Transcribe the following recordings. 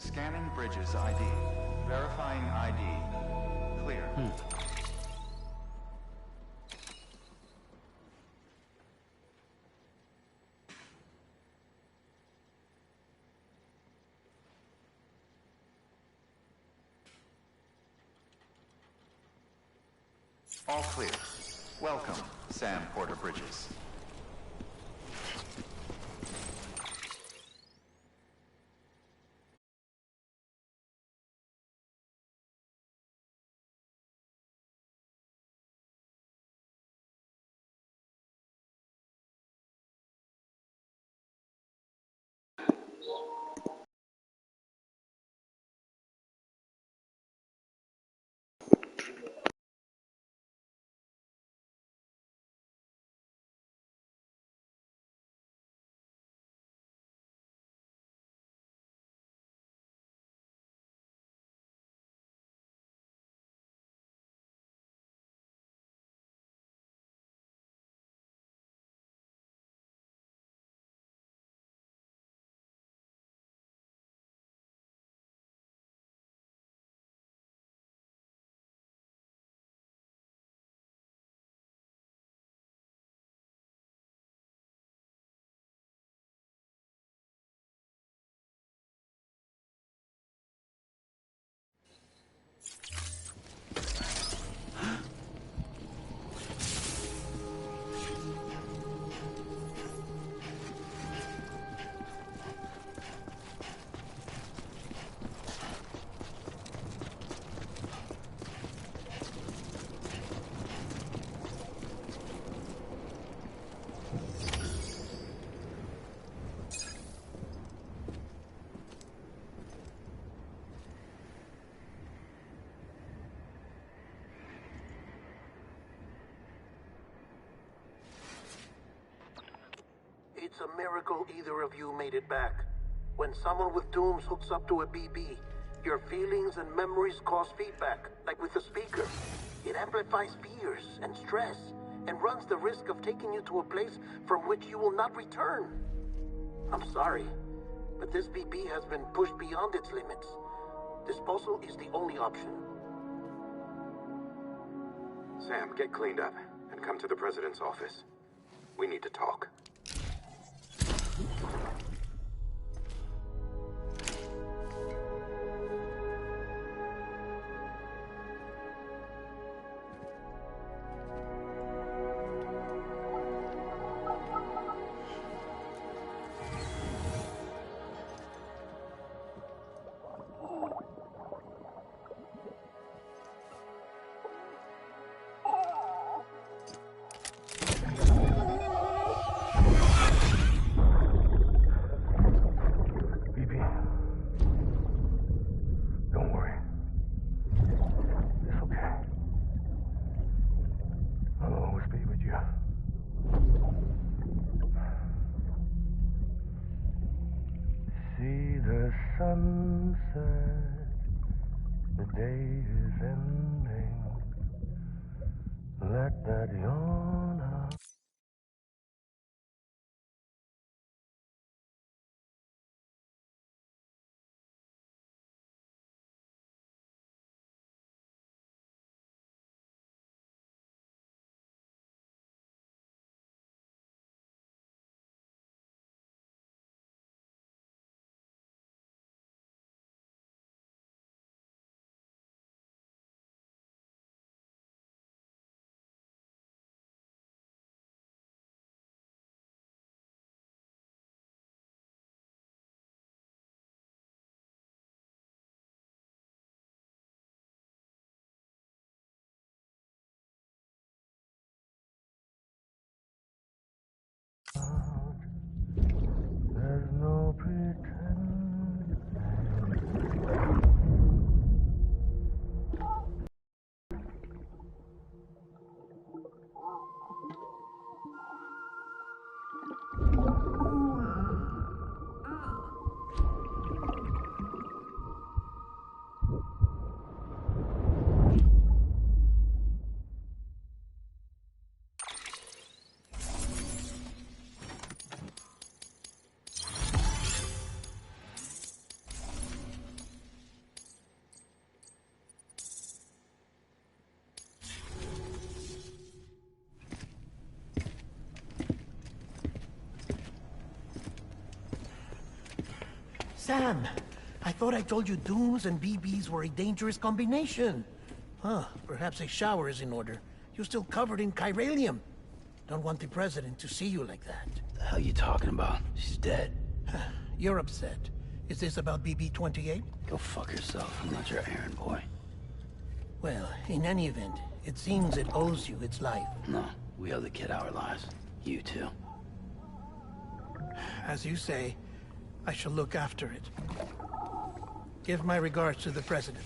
Scanning Bridges ID. Verifying ID. Clear. All clear. Welcome, Sam Porter Bridges. It's a miracle either of you made it back. When someone with dooms hooks up to a BB, your feelings and memories cause feedback, like with the speaker. It amplifies fears and stress, and runs the risk of taking you to a place from which you will not return. I'm sorry, but this BB has been pushed beyond its limits. Disposal is the only option. Sam, get cleaned up and come to the president's office. We need to talk. See the sunset, the day is ending. Let that yawn out. Sam, I thought I told you Dooms and BBs were a dangerous combination. Huh, perhaps a shower is in order. You're still covered in chiralium. Don't want the president to see you like that. The hell you talking about? She's dead. You're upset. Is this about BB-28? Go fuck yourself. I'm not your errand boy. Well, in any event, it seems it owes you its life. No, we owe the kid our lives. You too. As you say, I shall look after it. Give my regards to the president.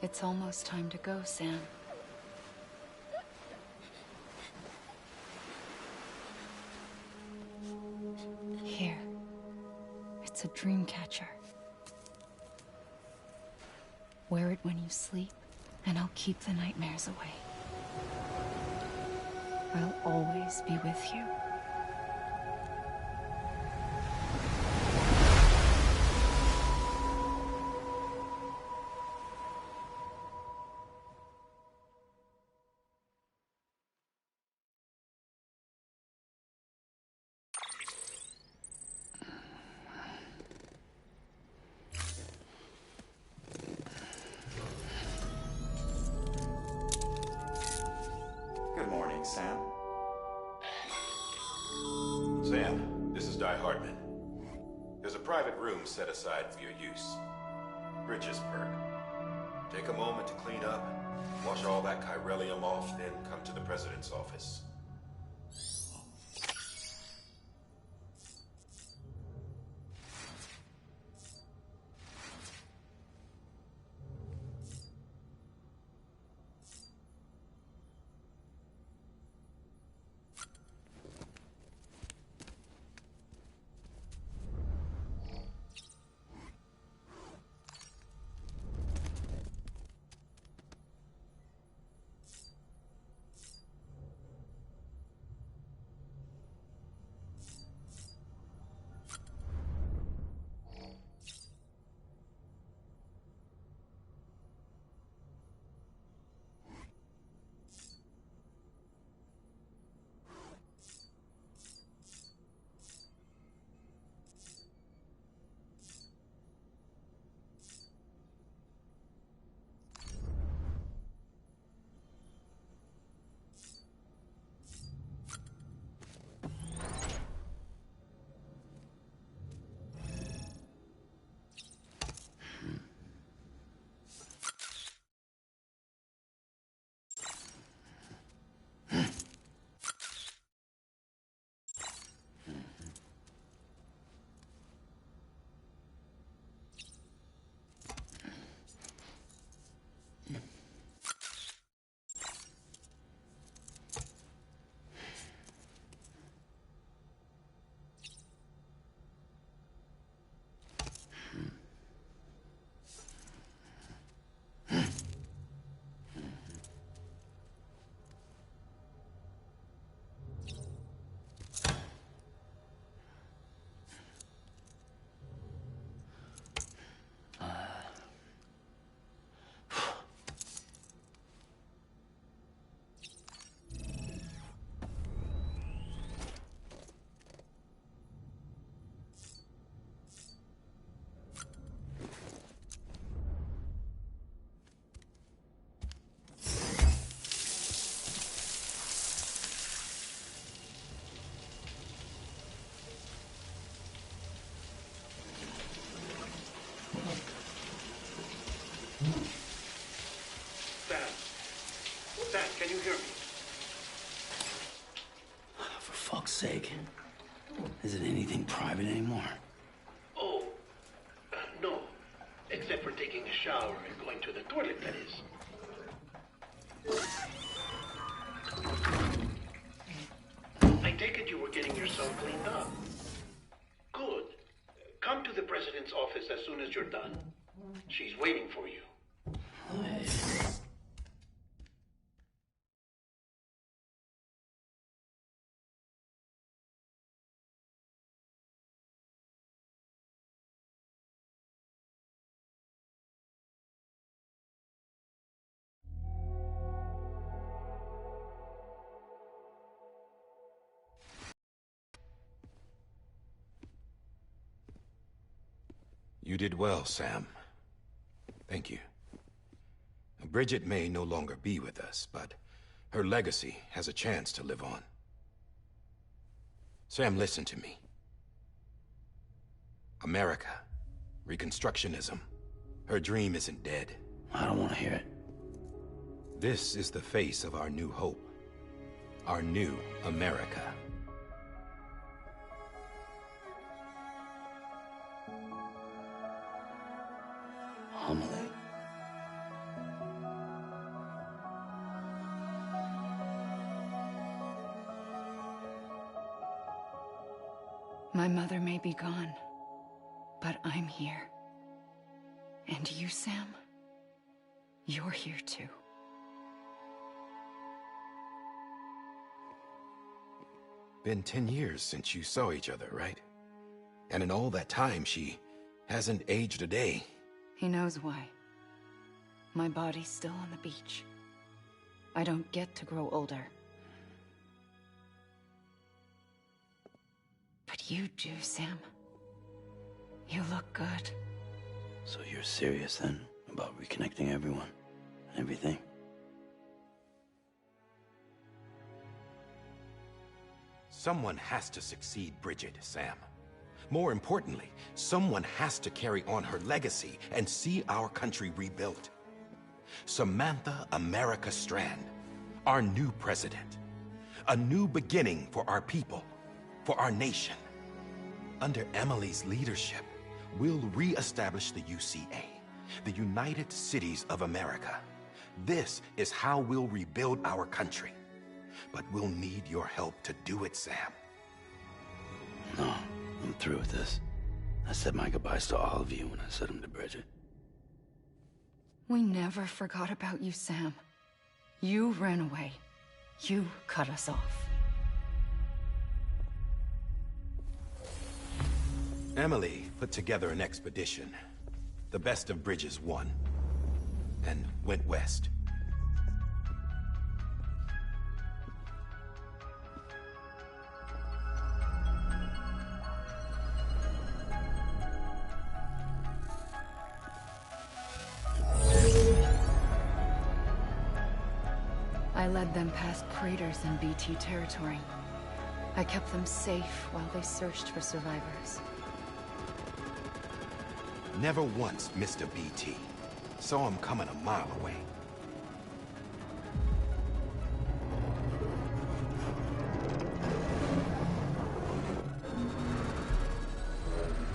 It's almost time to go, Sam. Here. It's a dream catcher. Wear it when you sleep, and I'll keep the nightmares away. I'll always be with you. Good morning, Sam. Sam, this is Di Hartman. There's a private room set aside for your use. Bridges perk. Take a moment to clean up, wash all that chiralium off, then come to the president's office. Sam, can you hear me? For fuck's sake. Isn't anything private anymore? Oh, no. Except for taking a shower and going to the toilet, that is. You did well, Sam. Thank you. Bridget may no longer be with us, but her legacy has a chance to live on. Sam, listen to me. America, Reconstructionism, her dream isn't dead. I don't want to hear it. This is the face of our new hope. Our new America. Homily. My mother may be gone, but I'm here. And you, Sam, you're here too. Been 10 years since you saw each other, right? And in all that time, she hasn't aged a day. He knows why. My body's still on the beach. I don't get to grow older. But you do, Sam. You look good. So you're serious then about reconnecting everyone and everything? Someone has to succeed Bridget, Sam. More importantly, someone has to carry on her legacy and see our country rebuilt. Samantha America Strand, our new president. A new beginning for our people, for our nation. Under Emily's leadership, we'll re-establish the UCA, the United Cities of America. This is how we'll rebuild our country. But we'll need your help to do it, Sam. No, I'm through with this. I said my goodbyes to all of you when I said them to Bridget. We never forgot about you, Sam. You ran away. You cut us off. Emily put together an expedition. The best of Bridges won. And went west. I led them past craters in BT territory. I kept them safe while they searched for survivors. Never once missed a BT. Saw him coming a mile away.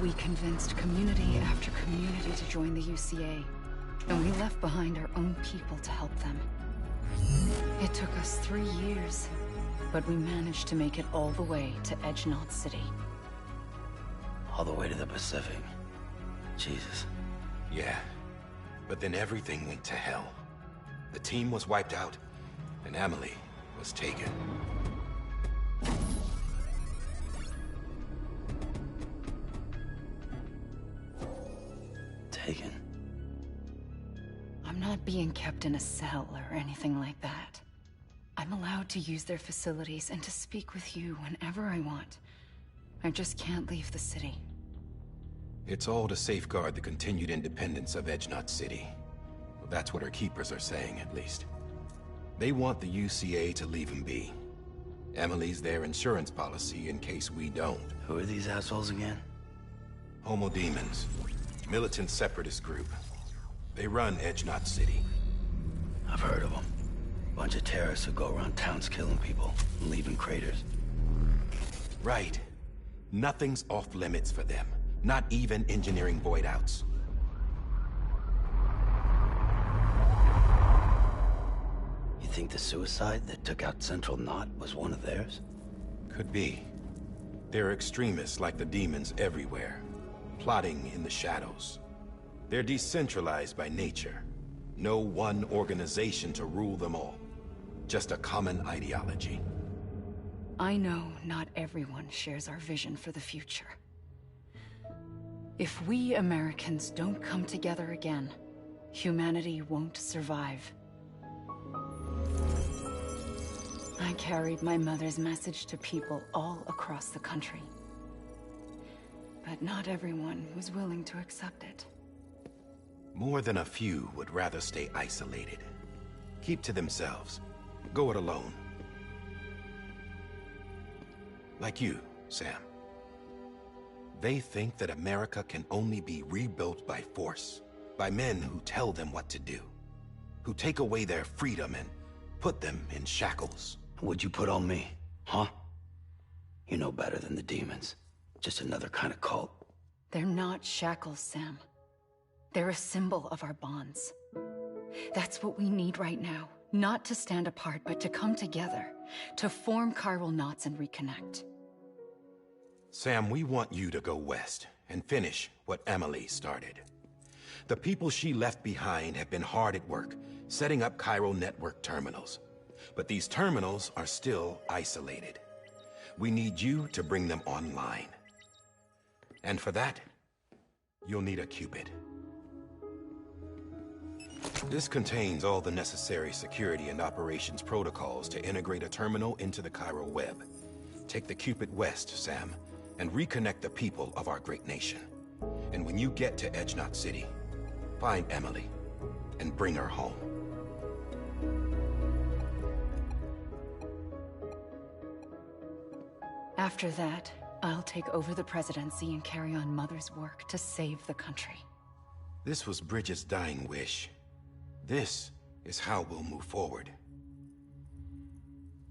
We convinced community after community to join the UCA, and we left behind our own people to help them. It took us 3 years, but we managed to make it all the way to Edgenot City. All the way to the Pacific. Jesus. Yeah, but then everything went to hell. The team was wiped out, and Emily was taken. Taken? I'm not being kept in a cell or anything like that. I'm allowed to use their facilities and to speak with you whenever I want. I just can't leave the city. It's all to safeguard the continued independence of Edgenot City. Well, that's what her keepers are saying, at least. They want the UCA to leave him be. Emily's their insurance policy in case we don't. Who are these assholes again? Homo Demons. Militant separatist group. They run Edgenot City. I've heard of them. Bunch of terrorists who go around towns killing people and leaving craters. Right. Nothing's off limits for them. Not even engineering void outs. You think the suicide that took out Central Knot was one of theirs? Could be. There are extremists like the demons everywhere, plotting in the shadows. They're decentralized by nature. No one organization to rule them all. Just a common ideology. I know not everyone shares our vision for the future. If we Americans don't come together again, humanity won't survive. I carried my mother's message to people all across the country. But not everyone was willing to accept it. More than a few would rather stay isolated. Keep to themselves. Go it alone. Like you, Sam. They think that America can only be rebuilt by force, by men who tell them what to do, who take away their freedom and put them in shackles. What'd you put on me, huh? You know better than the demons. Just another kind of cult. They're not shackles, Sam. They're a symbol of our bonds. That's what we need right now. Not to stand apart, but to come together. To form chiral knots and reconnect. Sam, we want you to go west and finish what Emily started. The people she left behind have been hard at work, setting up chiral network terminals. But these terminals are still isolated. We need you to bring them online. And for that, you'll need a Cupid. This contains all the necessary security and operations protocols to integrate a terminal into the chiral web. Take the Cupid west, Sam, and reconnect the people of our great nation. And when you get to Edge Knot City, find Emily and bring her home. After that, I'll take over the presidency and carry on Mother's work to save the country. This was Bridget's dying wish. This is how we'll move forward.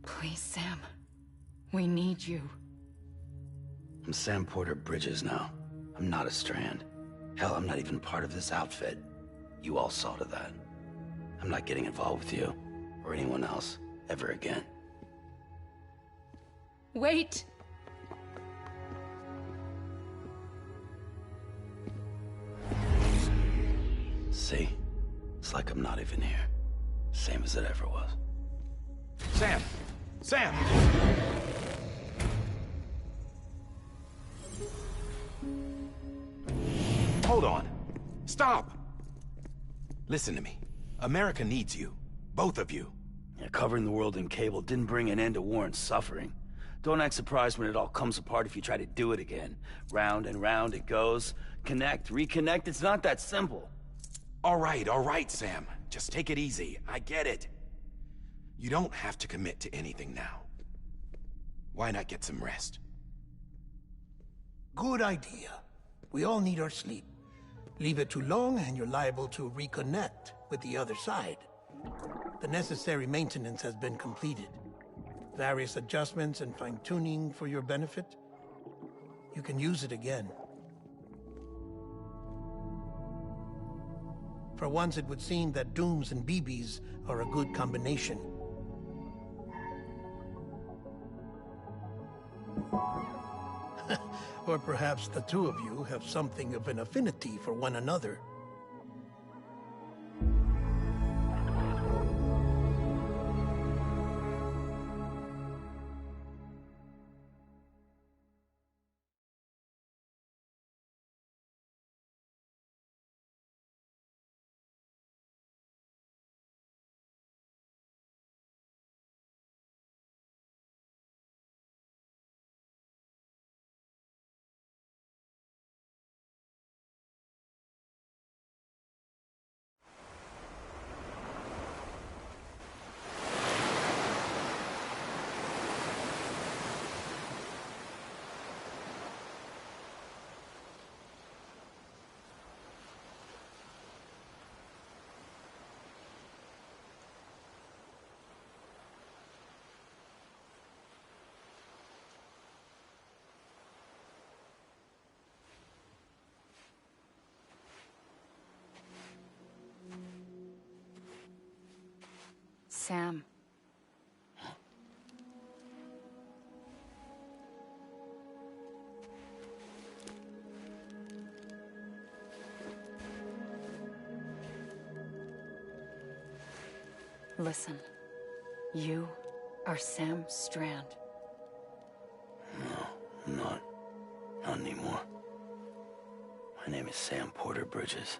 Please, Sam. We need you. I'm Sam Porter Bridges now. I'm not a Strand. Hell, I'm not even part of this outfit. You all saw to that. I'm not getting involved with you, or anyone else, ever again. Wait! See? It's like I'm not even here. Same as it ever was. Sam! Sam! Hold on. Stop! Listen to me. America needs you. Both of you. Yeah, covering the world in cable didn't bring an end to war and suffering. Don't act surprised when it all comes apart if you try to do it again. Round and round it goes. Connect, reconnect, it's not that simple. All right, Sam. Just take it easy. I get it. You don't have to commit to anything now. Why not get some rest? Good idea. We all need our sleep. Leave it too long and you're liable to reconnect with the other side. The necessary maintenance has been completed. Various adjustments and fine-tuning for your benefit. You can use it again. For once, it would seem that Dooms and BBs are a good combination. Or perhaps the two of you have something of an affinity for one another. Sam. Listen. You are Sam Strand. No, I'm not. Not anymore. My name is Sam Porter Bridges.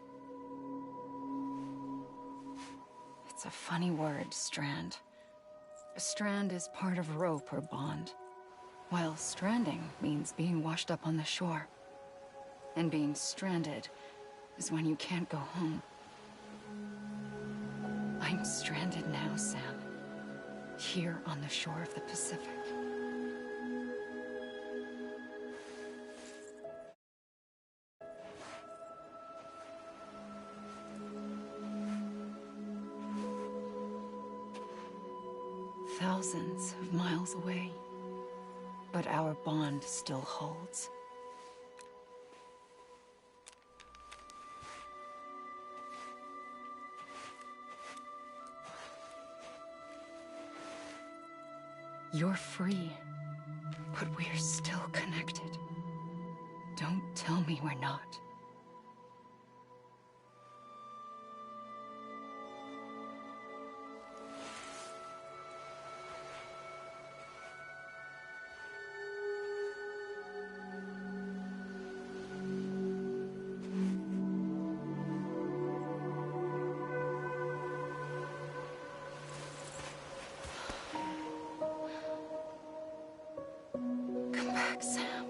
It's a funny word, Strand. A strand is part of rope or bond, while stranding means being washed up on the shore. And being stranded is when you can't go home. I'm stranded now, Sam. Here on the shore of the Pacific. Thousands of miles away, but our bond still holds. You're free, but we're still connected. Don't tell me we're not. Come back, Sam.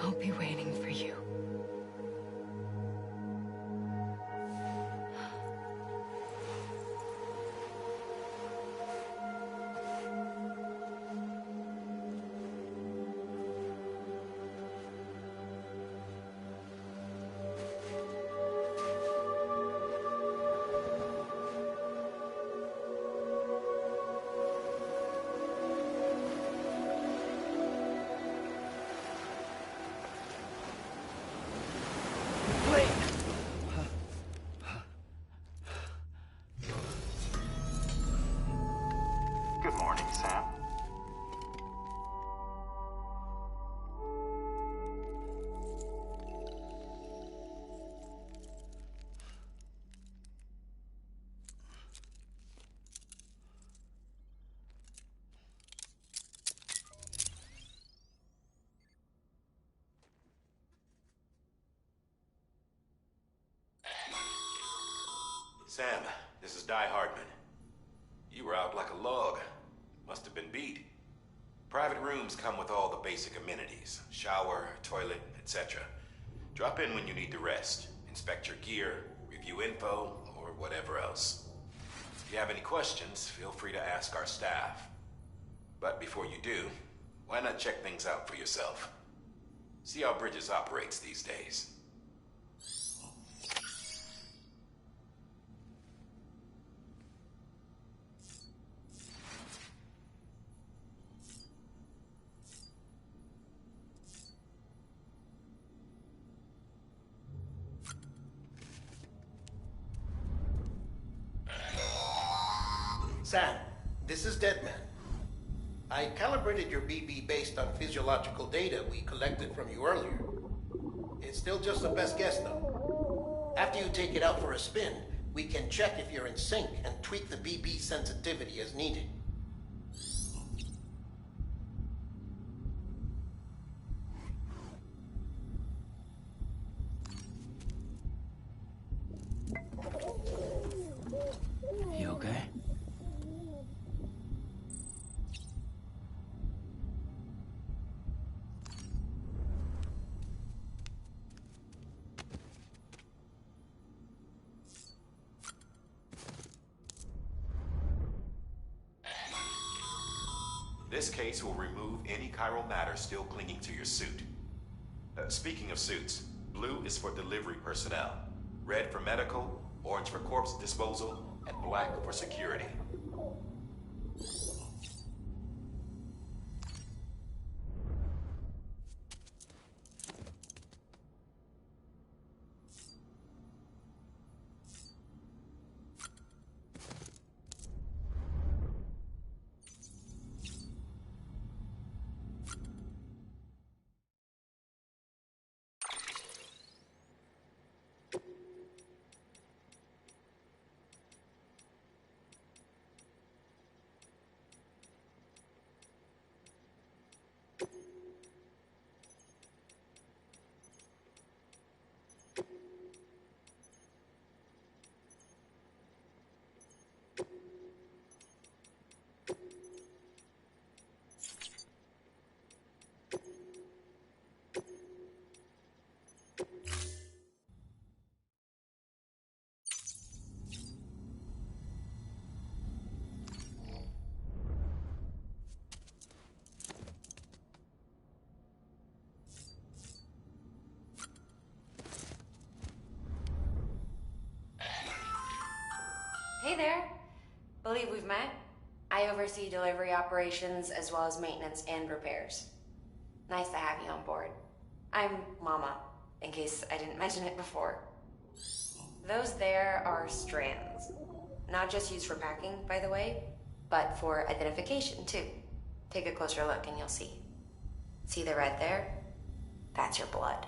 I'll be waiting for you. Good morning, Sam. Sam, this is Die Hardman. You were out like a log. Must have been beat. Private rooms come with all the basic amenities. Shower, toilet, etc. Drop in when you need to rest. Inspect your gear, review info, or whatever else. If you have any questions, feel free to ask our staff. But before you do, why not check things out for yourself? See how Bridges operates these days. Sam, this is Deadman. I calibrated your BB based on physiological data we collected from you earlier. It's still just a best guess, though. After you take it out for a spin, we can check if you're in sync and tweak the BB sensitivity as needed. You okay? This case will remove any chiral matter still clinging to your suit. Speaking of suits, blue is for delivery personnel, red for medical, orange for corpse disposal, and black for security. Hey there. Believe we've met. I oversee delivery operations as well as maintenance and repairs. Nice to have you on board. I'm Mama, in case I didn't mention it before. Those there are strands. Not just used for packing, by the way, but for identification, too. Take a closer look and you'll see. See the red there? That's your blood.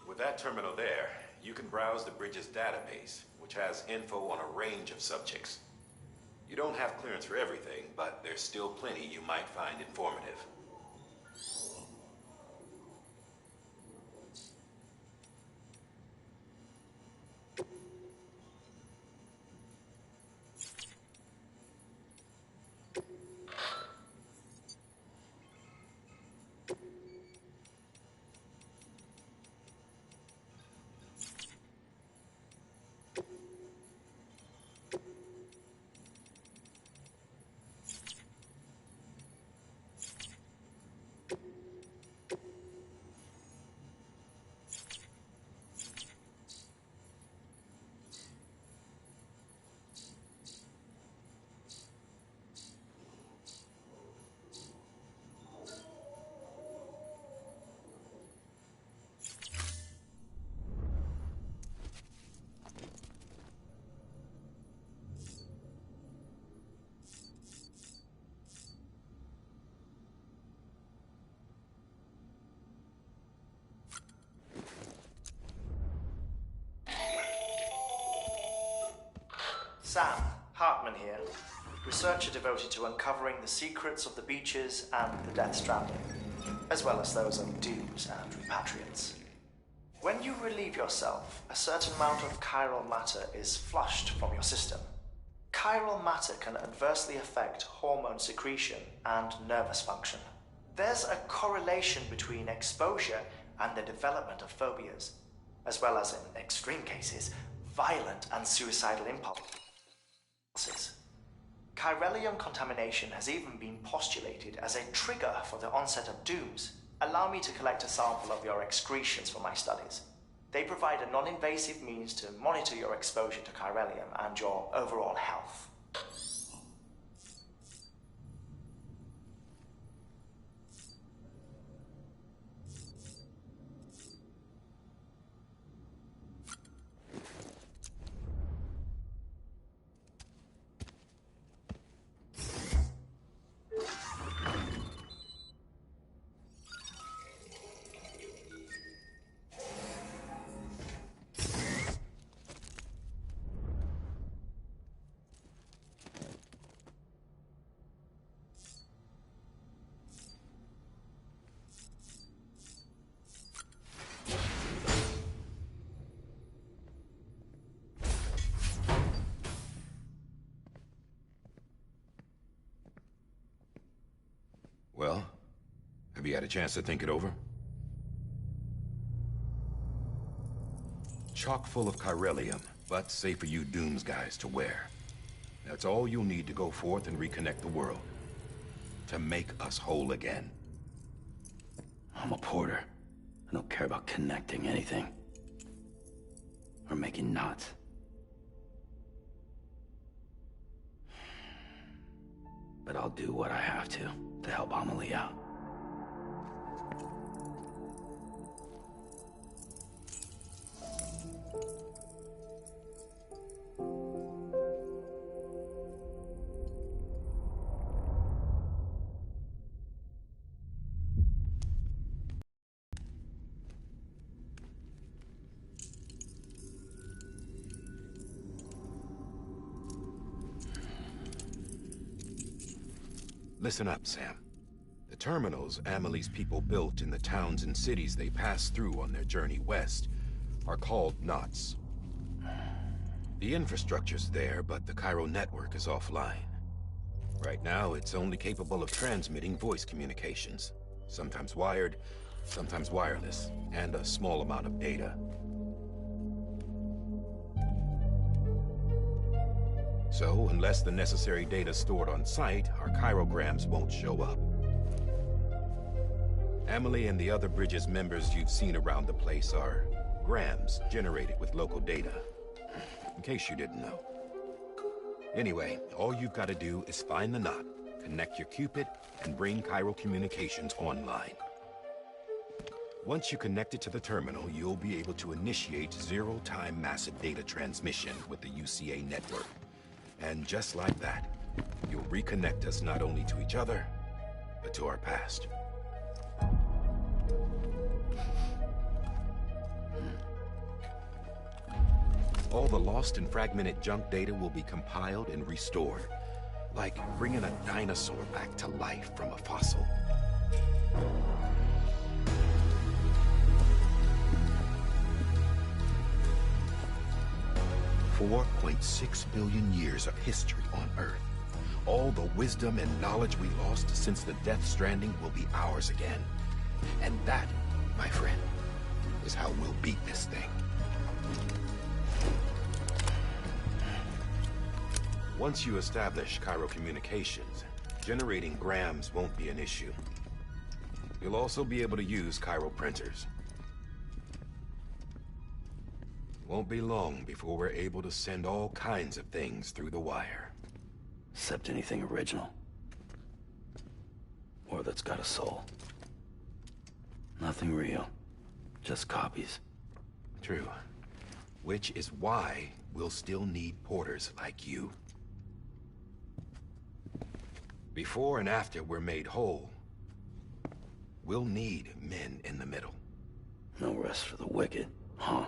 With that terminal there, you can browse the Bridges database, which has info on a range of subjects. You don't have clearance for everything, but there's still plenty you might find informative. Sam, Hartman here, researcher devoted to uncovering the secrets of the beaches and the Death Stranding, as well as those of dooms and repatriates. When you relieve yourself, a certain amount of chiral matter is flushed from your system. Chiral matter can adversely affect hormone secretion and nervous function. There's a correlation between exposure and the development of phobias, as well as, in extreme cases, violent and suicidal impulses. Chiralium contamination has even been postulated as a trigger for the onset of dooms. Allow me to collect a sample of your excretions for my studies. They provide a non-invasive means to monitor your exposure to chiralium and your overall health. Well, have you had a chance to think it over? Chock full of chiralium, but safe for you Dooms guys to wear. That's all you'll need to go forth and reconnect the world. To make us whole again. I'm a porter. I don't care about connecting anything. Or making knots. But I'll do what I have to help Amelie out. Listen up, Sam. The terminals Amelie's people built in the towns and cities they passed through on their journey west are called knots. The infrastructure's there, but the Cairo network is offline. Right now, it's only capable of transmitting voice communications, sometimes wired, sometimes wireless, and a small amount of data. So, unless the necessary data is stored on site, our chirograms won't show up. Emily and the other Bridges members you've seen around the place are grams generated with local data. In case you didn't know. Anyway, all you've got to do is find the knot, connect your Cupid, and bring Chiral Communications online. Once you connect it to the terminal, you'll be able to initiate zero-time massive data transmission with the UCA network. And just like that, you'll reconnect us not only to each other, but to our past. All the lost and fragmented junk data will be compiled and restored, like bringing a dinosaur back to life from a fossil. $4.6 billion years of history on Earth. All the wisdom and knowledge we lost since the Death Stranding will be ours again. And that, my friend, is how we'll beat this thing. Once you establish Chiral Communications, generating grams won't be an issue. You'll also be able to use Chiral printers. Won't be long before we're able to send all kinds of things through the wire. Except anything original. Or that's got a soul. Nothing real. Just copies. True. Which is why we'll still need porters like you. Before and after we're made whole, we'll need men in the middle. No rest for the wicked, huh?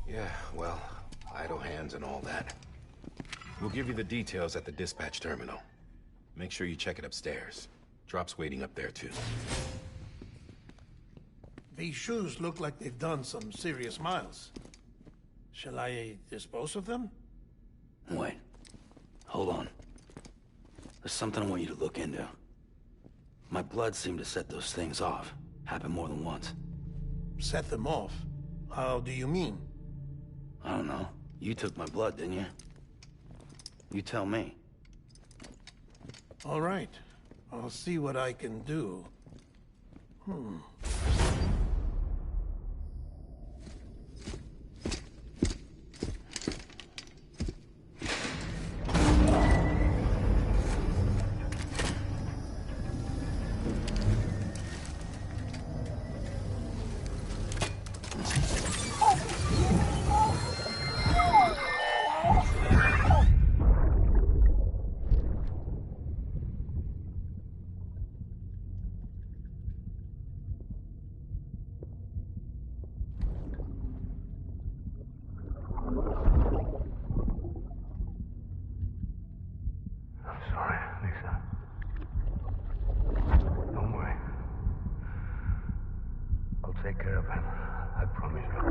Yeah, well, idle hands and all that. We'll give you the details at the dispatch terminal. Make sure you check it upstairs. Drop's waiting up there, too. These shoes look like they've done some serious miles. Shall I dispose of them? Wait. Hold on. There's something I want you to look into. My blood seemed to set those things off. Happened more than once. Set them off? How do you mean? I don't know. You took my blood, didn't you? You tell me. All right. I'll see what I can do. Take care of him. I promise you.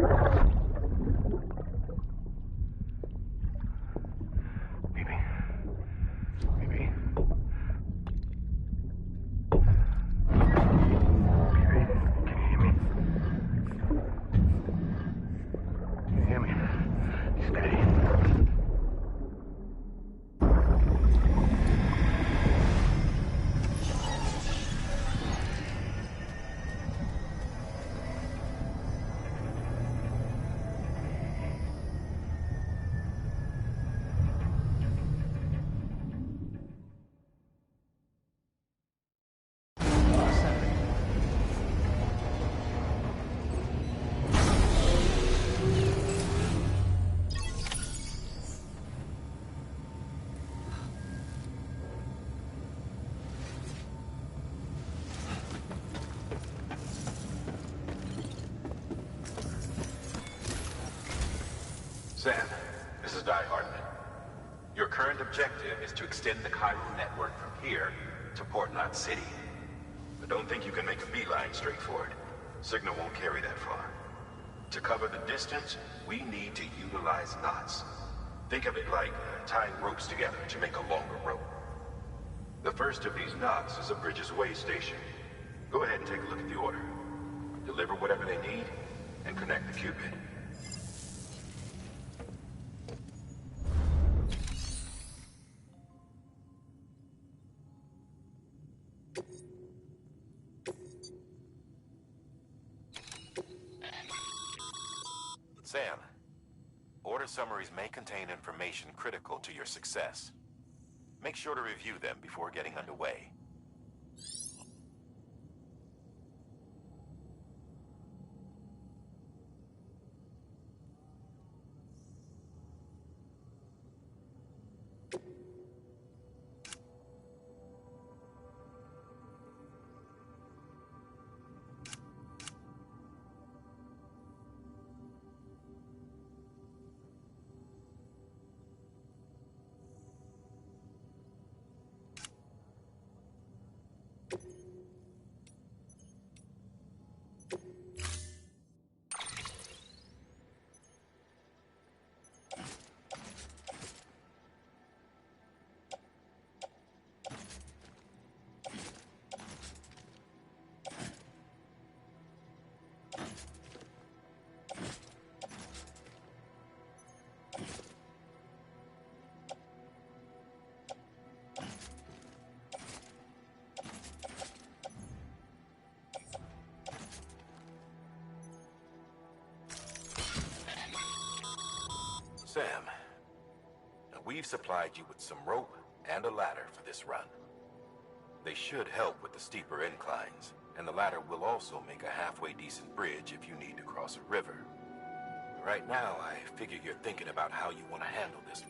Baby. Baby. Baby, can you hear me? Can you hear me? Steady. Sam, this is Hartman. Your current objective is to extend the Chiral network from here to Port Knot City. But don't think you can make a beeline straight for it. Signal won't carry that far. To cover the distance, we need to utilize knots. Think of it like tying ropes together to make a longer rope. The first of these knots is a Bridges way station. Go ahead and take a look at the order. Deliver whatever they need, and connect the Cupid. Sam, order summaries may contain information critical to your success. Make sure to review them before getting underway. Sam, we've supplied you with some rope and a ladder for this run. They should help with the steeper inclines, and the ladder will also make a halfway decent bridge if you need to cross a river. Right now, I figure you're thinking about how you want to handle this.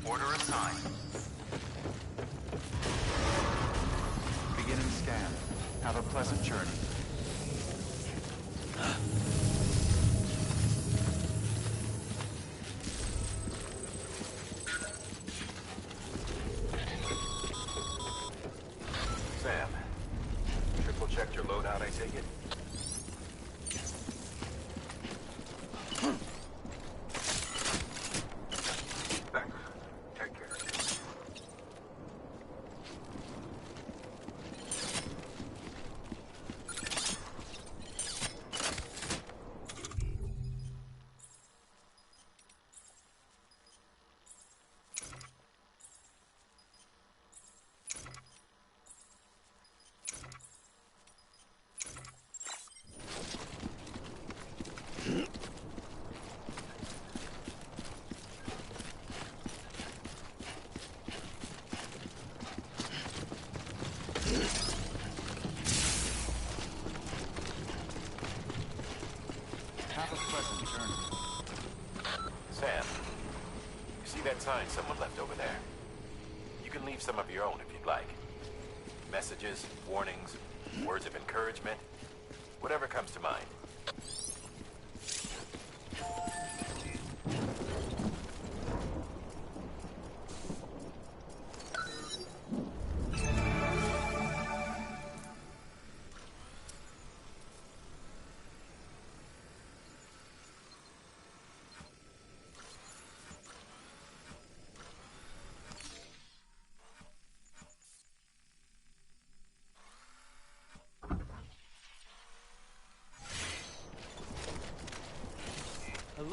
Order assigned. Beginning scan. Have a pleasant journey. Sam, triple checked your loadout, I take it? Have a pleasant journey. Sam, you see that sign someone left over there? You can leave some of your own if you'd like. Messages, warnings, words of encouragement, whatever comes to mind.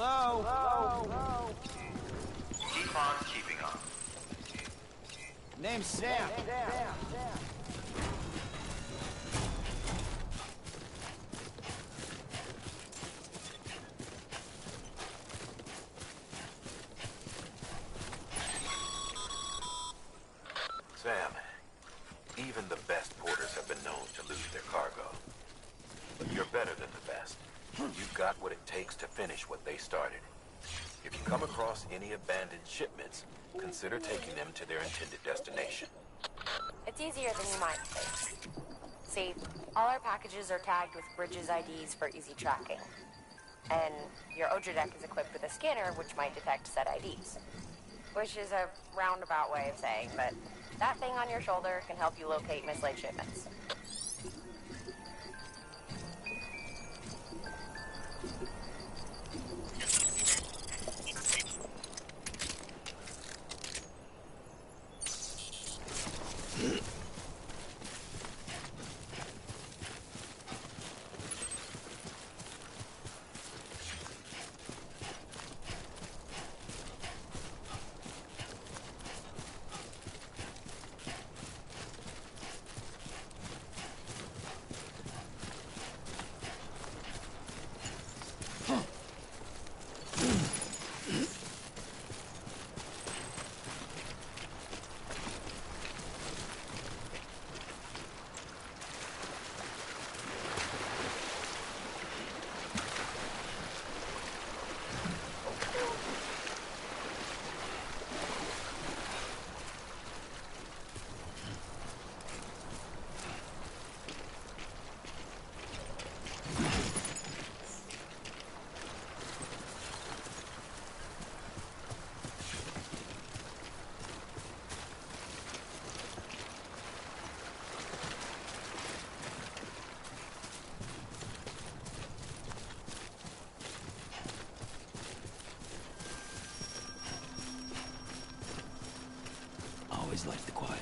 Hello? Keep on keeping on. Name's Sam. Sam, even the best porters have been known to lose their cargo. But you're better than the best. You've got what it takes to finish what they started. If you come across any abandoned shipments, consider taking them to their intended destination. It's easier than you might think. See, all our packages are tagged with Bridges IDs for easy tracking. And your Odra deck is equipped with a scanner which might detect said IDs. Which is a roundabout way of saying, but that thing on your shoulder can help you locate mislaid shipments. Always liked the quiet.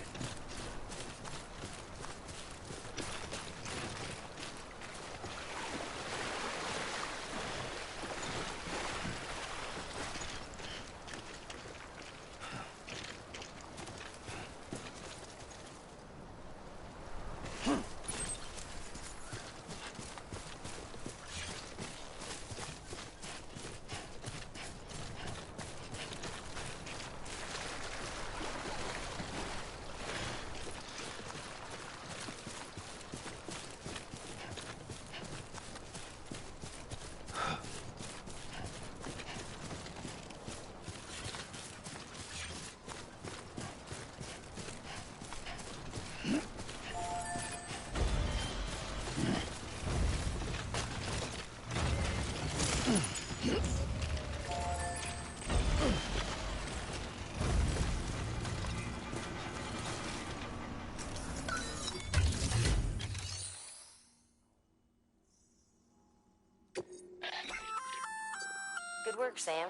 Good work, Sam.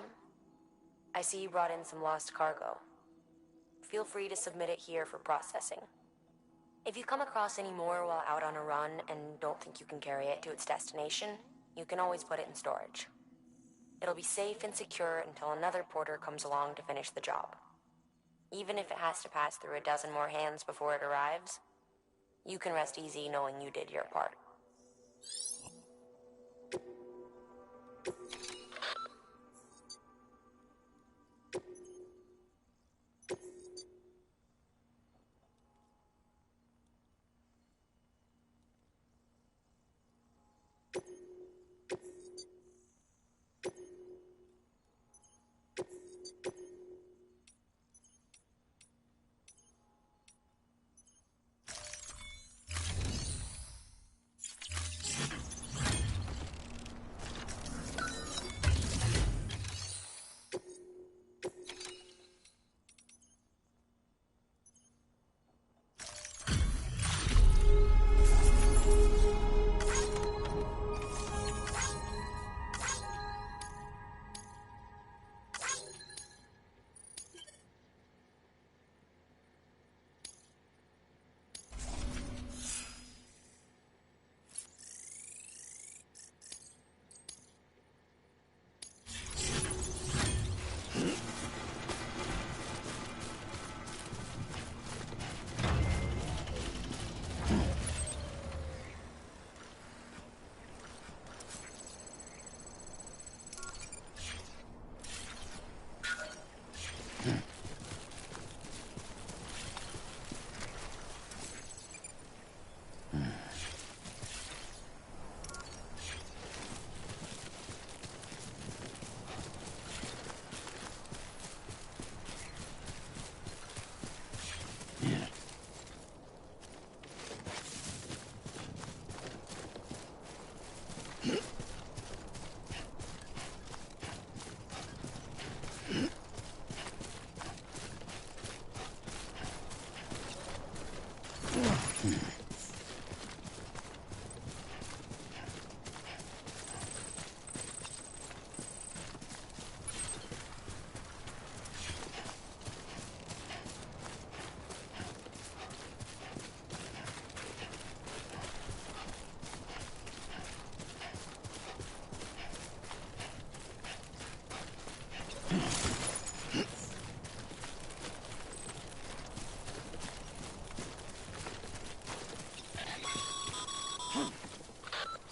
I see you brought in some lost cargo. Feel free to submit it here for processing. If you come across any more while out on a run and don't think you can carry it to its destination, you can always put it in storage. It'll be safe and secure until another porter comes along to finish the job. Even if it has to pass through a dozen more hands before it arrives, you can rest easy knowing you did your part.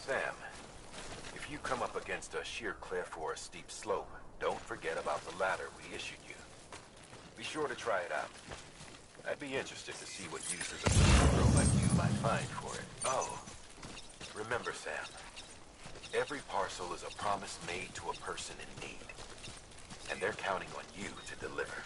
Sam, if you come up against a sheer cliff or a steep slope, don't forget about the ladder we issued you. Be sure to try it out. I'd be interested to see what uses a superhero like you might find for it. Oh, remember, Sam, every parcel is a promise made to a person in need. And they're counting on you to deliver.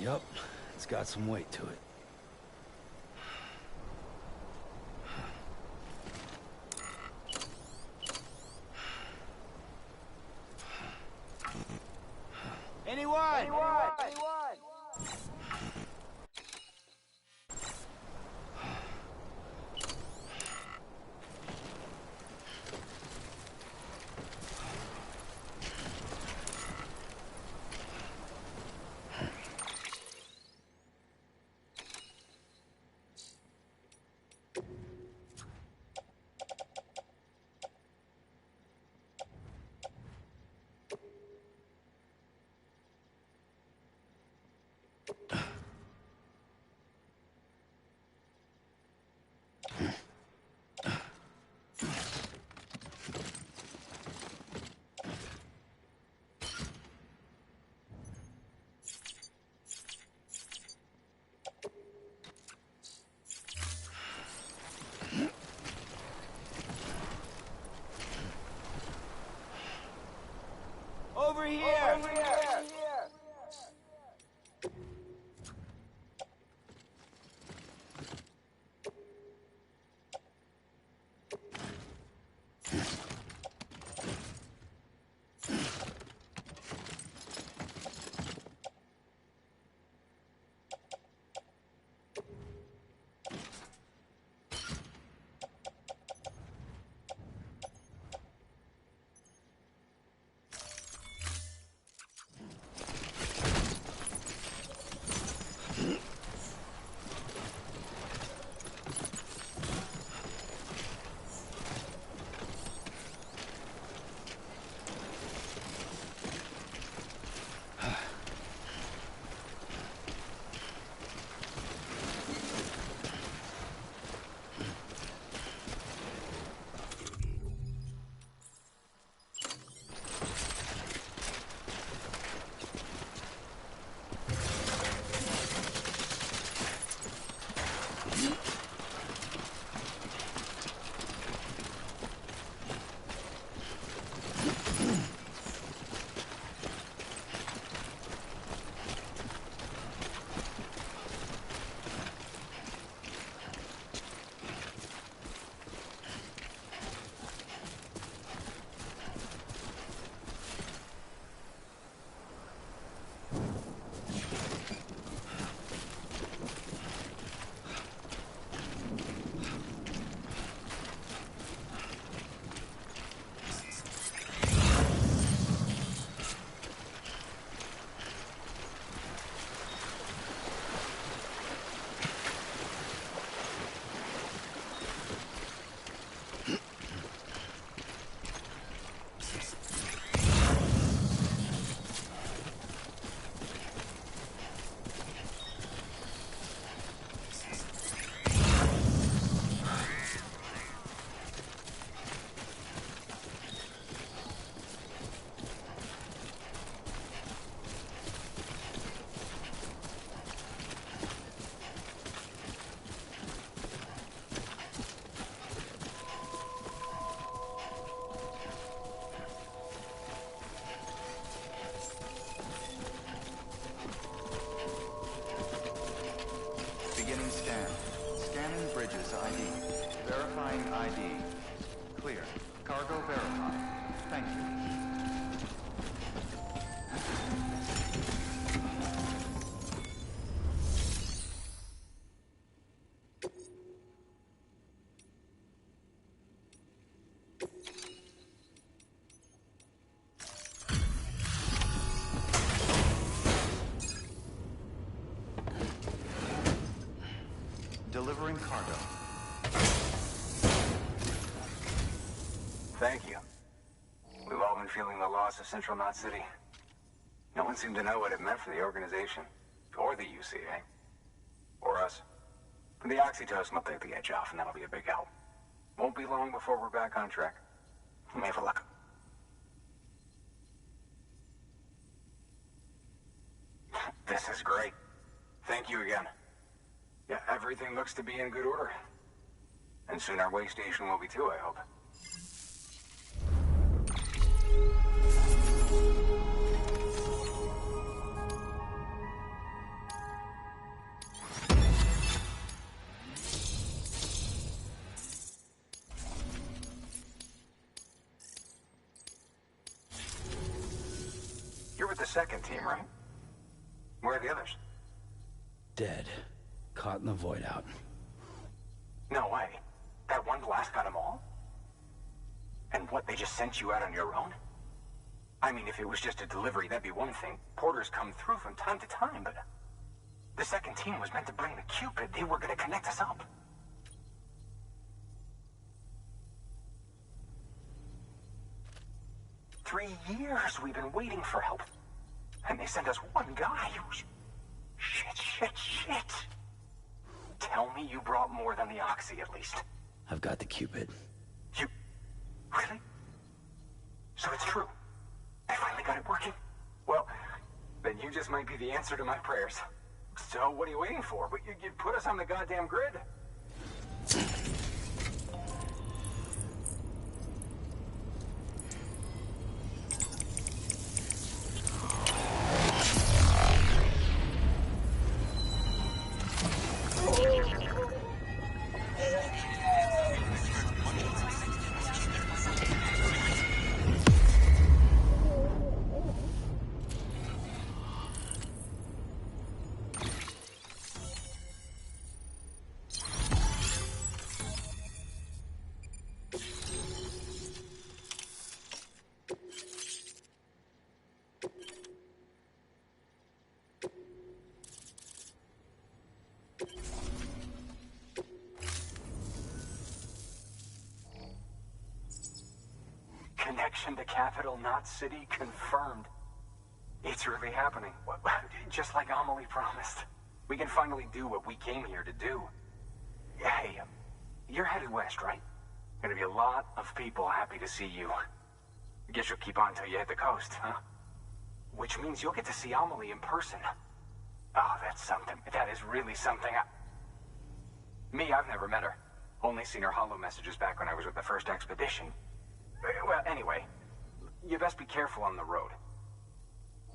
Yup, it's got some weight to it. Anyone? Over here! Over here! Beginning scan. Scanning Bridges ID. Verifying ID. Clear. Cargo verified. Thank you. Delivering cargo. Thank you. We've all been feeling the loss of Central Knot City. No one seemed to know what it meant for the organization, or the UCA, or us. The oxytocin will take the edge off, and that'll be a big help. Won't be long before we're back on track. We may have a luck. This is great. Thank you again. Yeah, everything looks to be in good order. And soon our way station will be too, I hope. second team, right? Where are the others? Dead. Caught in the void out. No way. That one blast got them all? And what, they just sent you out on your own? I mean, if it was just a delivery, that'd be one thing. Porters come through from time to time, but... the second team was meant to bring the Cupid. They were gonna connect us up. $3 years we've been waiting for help. And they sent us one guy who's... Shit. Tell me you brought more than the Oxy, at least. I've got the Cupid. You... really? So it's true. I finally got it working. Well, then you just might be the answer to my prayers. So what are you waiting for? But you put us on the goddamn grid. Connection to capital, not city, confirmed. It's really happening. Just like Amelie promised. We can finally do what we came here to do. Hey, you're headed west, right? Gonna be a lot of people happy to see you. I guess you'll keep on till you hit the coast, huh? Which means you'll get to see Amelie in person. Oh, that's something. That is really something. Me, I've never met her. Only seen her holo messages back when I was with the first expedition. Well, anyway, you best be careful on the road.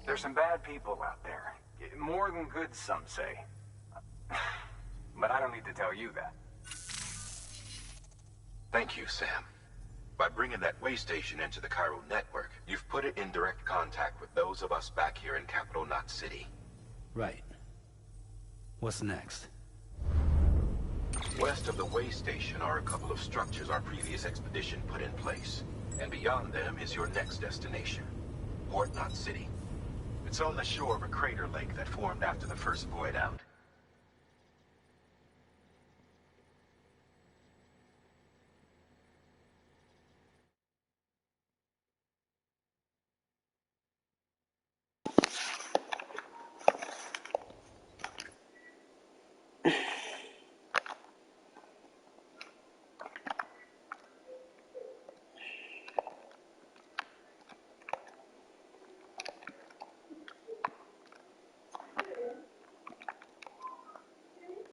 There's some bad people out there. More than good, some say. But I don't need to tell you that. Thank you, Sam. By bringing that way station into the Cairo network, you've put it in direct contact with those of us back here in Capital Knot City. Right. What's next? West of the way station are a couple of structures our previous expedition put in place. And beyond them is your next destination, Port Knot City. It's on the shore of a crater lake that formed after the first void out.